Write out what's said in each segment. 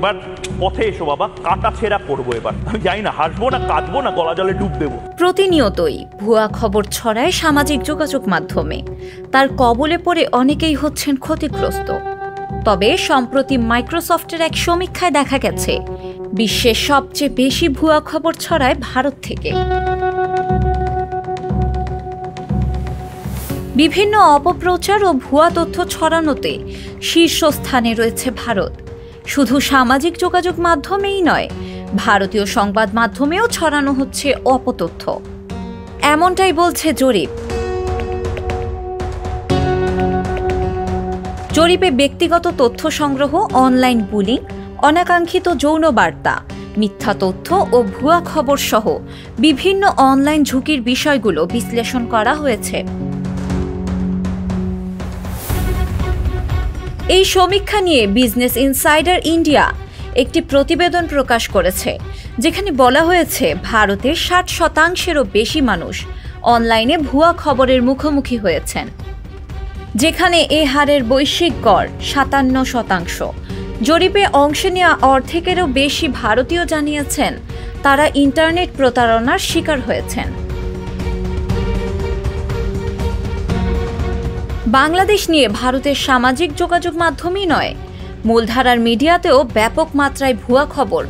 এবার পথে এসো বাবা, কাটা ছেঁড়া করবো। এবার আমি জানি না হাসবো না কাঁদবো না গলা জলে ডুব দেবো। প্রতিনিয়তই ভুয়া খবর ছড়ায় সামাজিক যোগাযোগ মাধ্যমে, তার কবলে পড়ে অনেকেই হচ্ছেন ক্ষতিগ্রস্ত। তবে সম্প্রতি মাইক্রোসফটের এক সমীক্ষায় দেখা গেছে বিশ্বের সবচেয়ে বেশি ভুয়া খবর ছড়ায় ভারত থেকে। বিভিন্ন অপপ্রচার ও ভুয়া তথ্য ছড়ানোতে শীর্ষস্থানে রয়েছে ভারত। শুধু সামাজিক যোগাযোগ মাধ্যমেই নয়, ভারতীয় সংবাদ মাধ্যমেও ছড়ানো হচ্ছে অপতথ্য, এমনটাই বলছে জরিপ। জরিপে ব্যক্তিগত তথ্য সংগ্রহ, অনলাইন বুলিং, অনাকাঙ্ক্ষিত যৌন বার্তা, মিথ্যা তথ্য ও ভুয়া খবর সহ বিভিন্ন অনলাইন ঝুঁকির বিষয়গুলো বিশ্লেষণ করা হয়েছে। এই সমীক্ষা নিয়ে বিজনেস ইনসাইডার ইন্ডিয়া একটি প্রতিবেদন প্রকাশ করেছে, যেখানে বলা হয়েছে ভারতের 60%-এরও বেশি মানুষ অনলাইনে ভুয়া খবরের মুখোমুখি হয়েছেন, যেখানে এ হারের বৈশ্বিক গড় 57%। জরিপে অংশ নেওয়া অর্ধেকেরও বেশি ভারতীয় জানিয়েছেন তারা ইন্টারনেট প্রতারণার শিকার হয়েছেন। বাংলাদেশ নিয়ে ভারতের সামাজিক যোগাযোগ মাধ্যমই নয়, মূলধারার মিডিয়াতেও ব্যাপক মাত্রায় ভুয়া খবর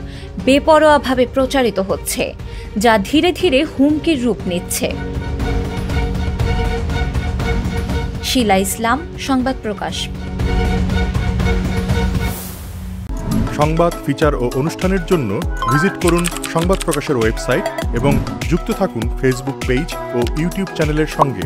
বেপরোয়াভাবে প্রচারিত হচ্ছে, যা ধীরে ধীরে হুমকির রূপ নিচ্ছে। শিলা ইসলাম, সংবাদ প্রকাশ। সংবাদ, ফিচার ও অনুষ্ঠানের জন্য ভিজিট করুন সংবাদ প্রকাশের ওয়েবসাইট এবং যুক্ত থাকুন ফেসবুক পেজ ও ইউটিউব চ্যানেলের সঙ্গে।